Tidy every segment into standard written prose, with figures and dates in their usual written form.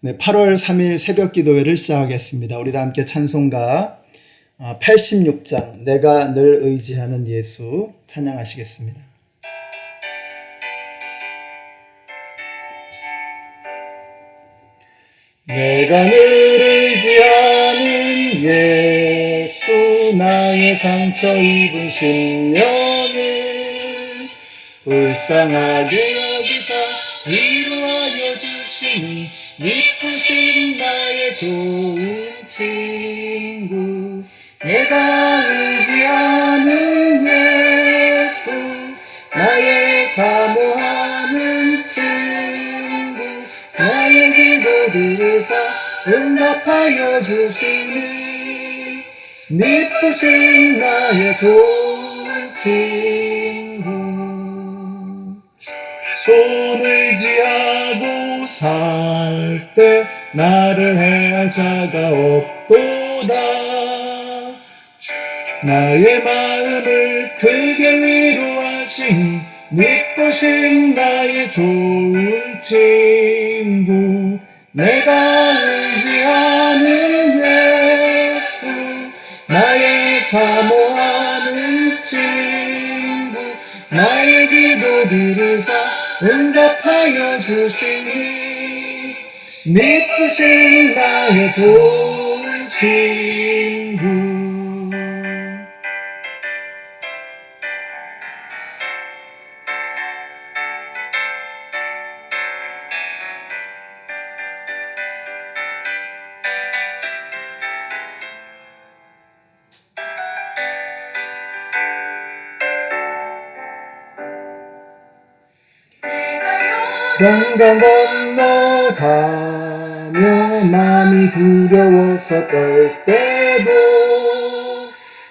네, 8월 3일 새벽 기도회를 시작하겠습니다. 우리 다 함께 찬송가 86장 내가 늘 의지하는 예수 찬양하시겠습니다. 내가 늘 의지하는 예수 나의 상처 입은 심령을 불쌍하게 여기사 위로하여 주시니 미쁘신 나의 좋은 친구 내가 의지하는 예수 나의 사모하는 친구 나의 기도 들으사 응답하여 주시니 미쁘신 나의 좋은 친구 손 의지하고 살 때 나를 해할 자가 없도다 나의 마음을 크게 위로하시니 미쁘신 나의 좋은 친구 내가 의지하는 예수 나의 사모하는 친구 나의 기도 들으사 응답하여 주시니 미쁘신 나의 좋은 친구 강강 건너가며 마음이 두려워서 떨 때도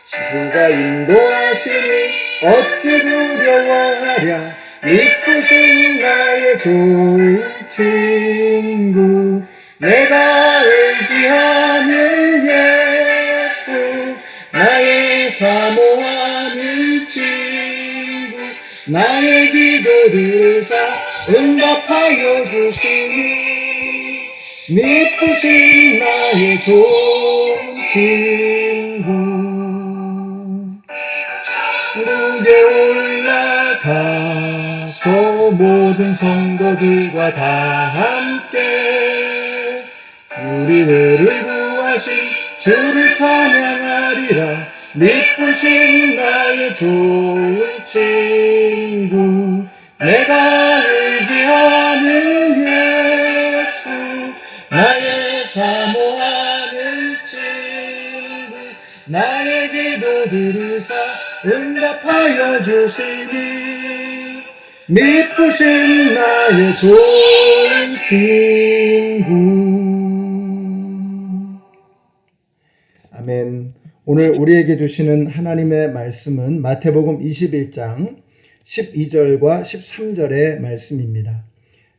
주가 인도하시니 어찌 두려워하랴 미쁘신 나의 좋은 친구 내가 의지하는 예수 나의 사모하는 친구 나의 기도 들으사 응답하여 주시니 미쁘신 나의 좋은 친구 무대 올라가서 모든 성도들과 다 함께 우리들을 구하신 주를 찬양하리라 미쁘신 나의 좋은 친구 내가 의지하는 예수 나의 사모하는 친구 나의 기도 들으사 응답하여 주시니 미쁘신 나의 좋은 친구 아멘. 오늘 우리에게 주시는 하나님의 말씀은 마태복음 21장 12절과 13절의 말씀입니다.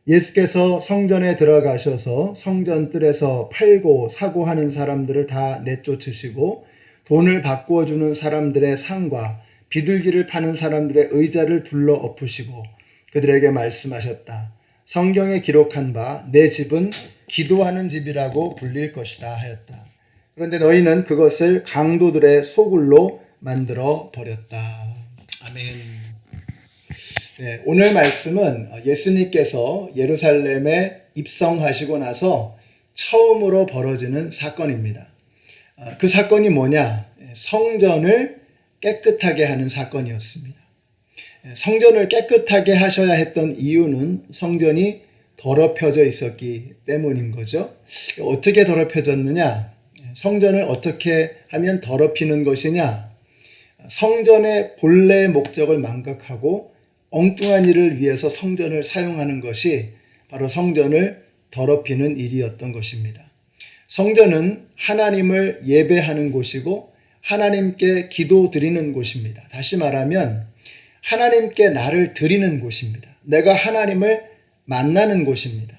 예수께서 성전에 들어가셔서 성전 뜰에서 팔고 사고 하는 사람들을 다 내쫓으시고 돈을 바꾸어 주는 사람들의 상과 비둘기를 파는 사람들의 의자를 불러 엎으시고 그들에게 말씀하셨다. 성경에 기록한 바 내 집은 기도하는 집이라고 불릴 것이다 하였다. 그런데 너희는 그것을 강도들의 소굴로 만들어 버렸다. 아멘. 네, 오늘 말씀은 예수님께서 예루살렘에 입성하시고 나서 처음으로 벌어지는 사건입니다. 그 사건이 뭐냐? 성전을 깨끗하게 하는 사건이었습니다. 성전을 깨끗하게 하셔야 했던 이유는 성전이 더럽혀져 있었기 때문인 거죠. 어떻게 더럽혀졌느냐? 성전을 어떻게 하면 더럽히는 것이냐? 성전의 본래의 목적을 망각하고 엉뚱한 일을 위해서 성전을 사용하는 것이 바로 성전을 더럽히는 일이었던 것입니다. 성전은 하나님을 예배하는 곳이고 하나님께 기도 드리는 곳입니다. 다시 말하면 하나님께 나를 드리는 곳입니다. 내가 하나님을 만나는 곳입니다.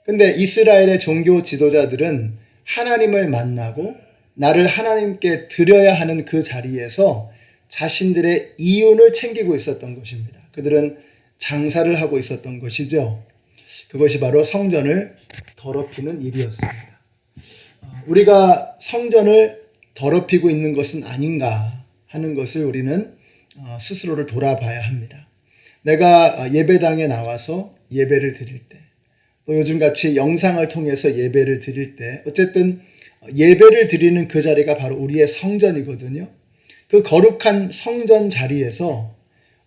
근데 이스라엘의 종교 지도자들은 하나님을 만나고 나를 하나님께 드려야 하는 그 자리에서 자신들의 이윤을 챙기고 있었던 것입니다. 그들은 장사를 하고 있었던 것이죠. 그것이 바로 성전을 더럽히는 일이었습니다. 우리가 성전을 더럽히고 있는 것은 아닌가 하는 것을 우리는 스스로를 돌아봐야 합니다. 내가 예배당에 나와서 예배를 드릴 때, 또 요즘같이 영상을 통해서 예배를 드릴 때, 어쨌든 예배를 드리는 그 자리가 바로 우리의 성전이거든요. 그 거룩한 성전 자리에서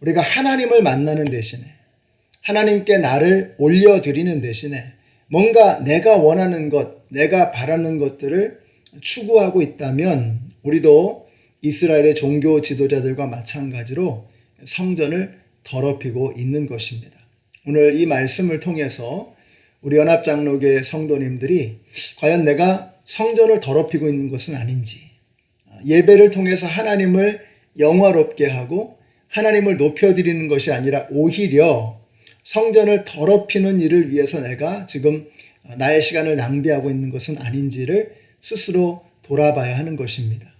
우리가 하나님을 만나는 대신에, 하나님께 나를 올려드리는 대신에 뭔가 내가 원하는 것, 내가 바라는 것들을 추구하고 있다면 우리도 이스라엘의 종교 지도자들과 마찬가지로 성전을 더럽히고 있는 것입니다. 오늘 이 말씀을 통해서 우리 연합장로교회 성도님들이 과연 내가 성전을 더럽히고 있는 것은 아닌지, 예배를 통해서 하나님을 영화롭게 하고 하나님을 높여드리는 것이 아니라 오히려 성전을 더럽히는 일을 위해서 내가 지금 나의 시간을 낭비하고 있는 것은 아닌지를 스스로 돌아봐야 하는 것입니다.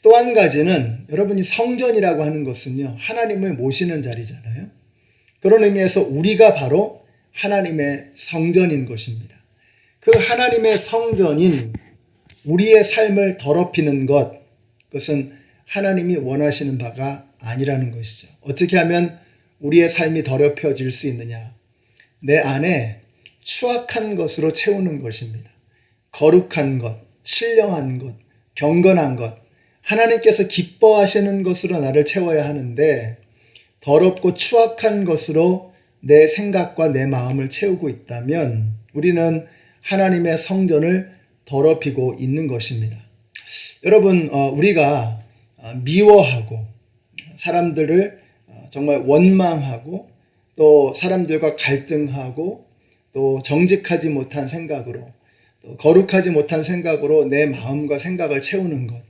또 한 가지는 여러분이 성전이라고 하는 것은요, 하나님을 모시는 자리잖아요. 그런 의미에서 우리가 바로 하나님의 성전인 것입니다. 그 하나님의 성전인 우리의 삶을 더럽히는 것, 그것은 하나님이 원하시는 바가 아니라는 것이죠. 어떻게 하면 우리의 삶이 더럽혀질 수 있느냐? 내 안에 추악한 것으로 채우는 것입니다. 거룩한 것, 신령한 것, 경건한 것, 하나님께서 기뻐하시는 것으로 나를 채워야 하는데 더럽고 추악한 것으로 내 생각과 내 마음을 채우고 있다면 우리는 하나님의 성전을 더럽히고 있는 것입니다. 여러분, 우리가 미워하고 사람들을 정말 원망하고 또 사람들과 갈등하고 또 정직하지 못한 생각으로 또 거룩하지 못한 생각으로 내 마음과 생각을 채우는 것,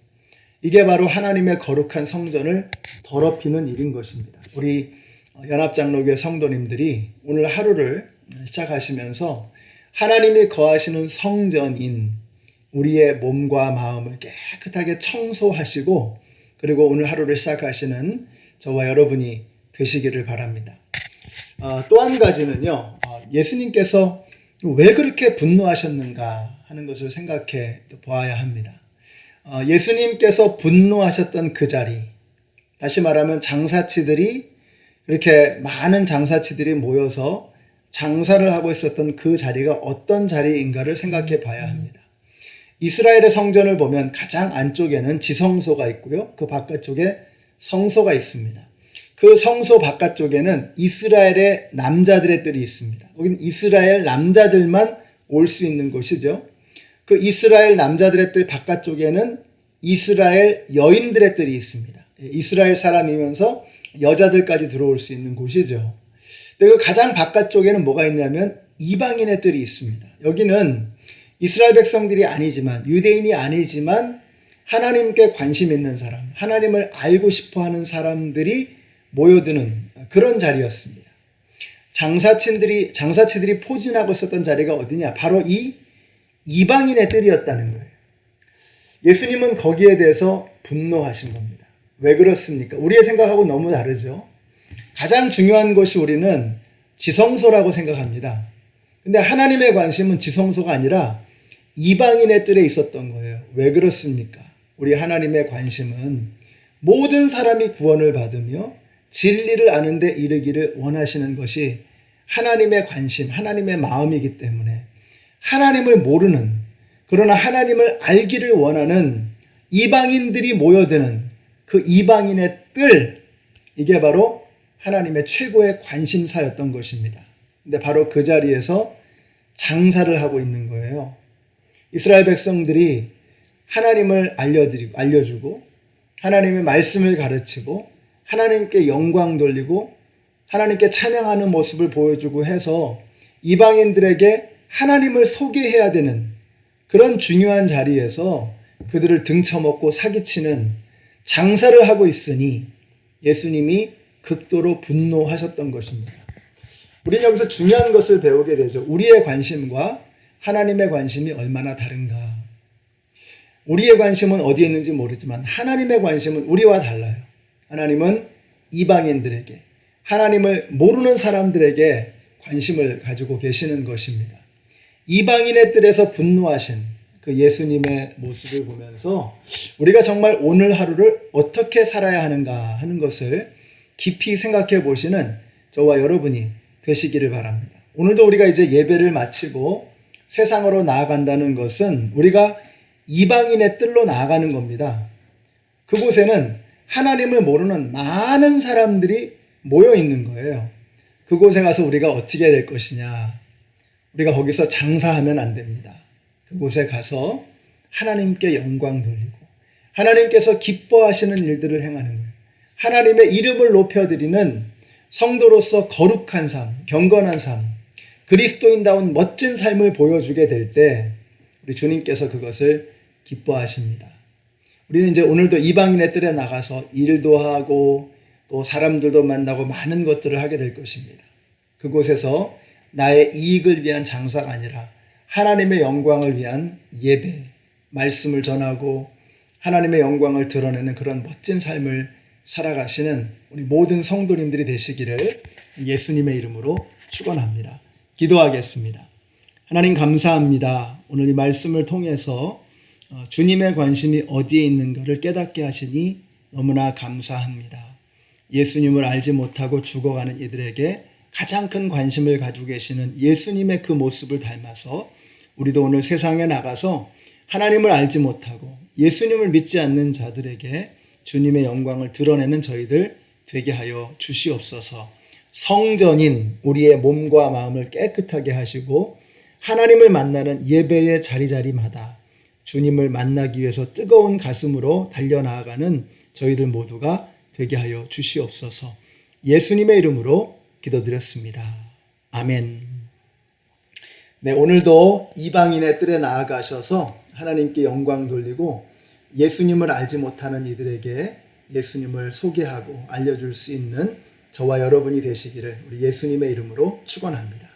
이게 바로 하나님의 거룩한 성전을 더럽히는 일인 것입니다. 우리 연합장로교회 성도님들이 오늘 하루를 시작하시면서 하나님이 거하시는 성전인 우리의 몸과 마음을 깨끗하게 청소하시고 그리고 오늘 하루를 시작하시는 저와 여러분이 되시기를 바랍니다. 또 한 가지는요, 예수님께서 왜 그렇게 분노하셨는가 하는 것을 생각해 보아야 합니다. 예수님께서 분노하셨던 그 자리, 다시 말하면 장사치들이 이렇게 많은 장사치들이 모여서 장사를 하고 있었던 그 자리가 어떤 자리인가를 생각해 봐야 합니다. 이스라엘의 성전을 보면 가장 안쪽에는 지성소가 있고요. 그 바깥쪽에 성소가 있습니다. 그 성소 바깥쪽에는 이스라엘의 남자들의 뜰이 있습니다. 여기는 이스라엘 남자들만 올 수 있는 곳이죠. 그 이스라엘 남자들의 뜰 바깥쪽에는 이스라엘 여인들의 뜰이 있습니다. 이스라엘 사람이면서 여자들까지 들어올 수 있는 곳이죠. 근데 그 가장 바깥쪽에는 뭐가 있냐면 이방인의 뜰이 있습니다. 여기는 이스라엘 백성들이 아니지만, 유대인이 아니지만 하나님께 관심 있는 사람, 하나님을 알고 싶어하는 사람들이 모여드는 그런 자리였습니다. 장사치들이 포진하고 있었던 자리가 어디냐? 바로 이 이방인의 뜰이었다는 거예요. 예수님은 거기에 대해서 분노하신 겁니다. 왜 그렇습니까? 우리의 생각하고 너무 다르죠. 가장 중요한 것이 우리는 지성소라고 생각합니다. 근데 하나님의 관심은 지성소가 아니라 이방인의 뜰에 있었던 거예요. 왜 그렇습니까? 우리 하나님의 관심은 모든 사람이 구원을 받으며 진리를 아는 데 이르기를 원하시는 것이 하나님의 관심, 하나님의 마음이기 때문에 하나님을 모르는, 그러나 하나님을 알기를 원하는 이방인들이 모여드는 그 이방인의 뜰, 이게 바로 하나님의 최고의 관심사였던 것입니다. 근데 바로 그 자리에서 장사를 하고 있는 거예요. 이스라엘 백성들이 하나님을 알려주고 하나님의 말씀을 가르치고 하나님께 영광 돌리고 하나님께 찬양하는 모습을 보여주고 해서 이방인들에게 하나님을 소개해야 되는 그런 중요한 자리에서 그들을 등쳐먹고 사기치는 장사를 하고 있으니 예수님이 극도로 분노하셨던 것입니다. 우리는 여기서 중요한 것을 배우게 되죠. 우리의 관심과 하나님의 관심이 얼마나 다른가. 우리의 관심은 어디에 있는지 모르지만 하나님의 관심은 우리와 달라요. 하나님은 이방인들에게, 하나님을 모르는 사람들에게 관심을 가지고 계시는 것입니다. 이방인의 뜰에서 분노하신 그 예수님의 모습을 보면서 우리가 정말 오늘 하루를 어떻게 살아야 하는가 하는 것을 깊이 생각해 보시는 저와 여러분이 되시기를 바랍니다. 오늘도 우리가 이제 예배를 마치고 세상으로 나아간다는 것은 우리가 이방인의 뜰로 나아가는 겁니다. 그곳에는 하나님을 모르는 많은 사람들이 모여 있는 거예요. 그곳에 가서 우리가 어떻게 될 것이냐. 우리가 거기서 장사하면 안 됩니다. 그곳에 가서 하나님께 영광 돌리고 하나님께서 기뻐하시는 일들을 행하는 거예요. 하나님의 이름을 높여드리는 성도로서 거룩한 삶, 경건한 삶, 그리스도인다운 멋진 삶을 보여주게 될 때 우리 주님께서 그것을 기뻐하십니다. 우리는 이제 오늘도 이방인의 뜰에 나가서 일도 하고 또 사람들도 만나고 많은 것들을 하게 될 것입니다. 그곳에서 나의 이익을 위한 장사가 아니라 하나님의 영광을 위한 예배, 말씀을 전하고 하나님의 영광을 드러내는 그런 멋진 삶을 살아가시는 우리 모든 성도님들이 되시기를 예수님의 이름으로 축원합니다. 기도하겠습니다. 하나님 감사합니다. 오늘 이 말씀을 통해서 주님의 관심이 어디에 있는가를 깨닫게 하시니 너무나 감사합니다. 예수님을 알지 못하고 죽어가는 이들에게 가장 큰 관심을 가지고 계시는 예수님의 그 모습을 닮아서 우리도 오늘 세상에 나가서 하나님을 알지 못하고 예수님을 믿지 않는 자들에게 주님의 영광을 드러내는 저희들 되게 하여 주시옵소서. 성전인 우리의 몸과 마음을 깨끗하게 하시고 하나님을 만나는 예배의 자리자리마다 주님을 만나기 위해서 뜨거운 가슴으로 달려나아가는 저희들 모두가 되게 하여 주시옵소서. 예수님의 이름으로 기도드렸습니다. 아멘. 네, 오늘도 이방인의 뜰에 나아가셔서 하나님께 영광 돌리고 예수님을 알지 못하는 이들에게 예수님을 소개하고 알려줄 수 있는 저와 여러분이 되시기를 우리 예수님의 이름으로 축원합니다.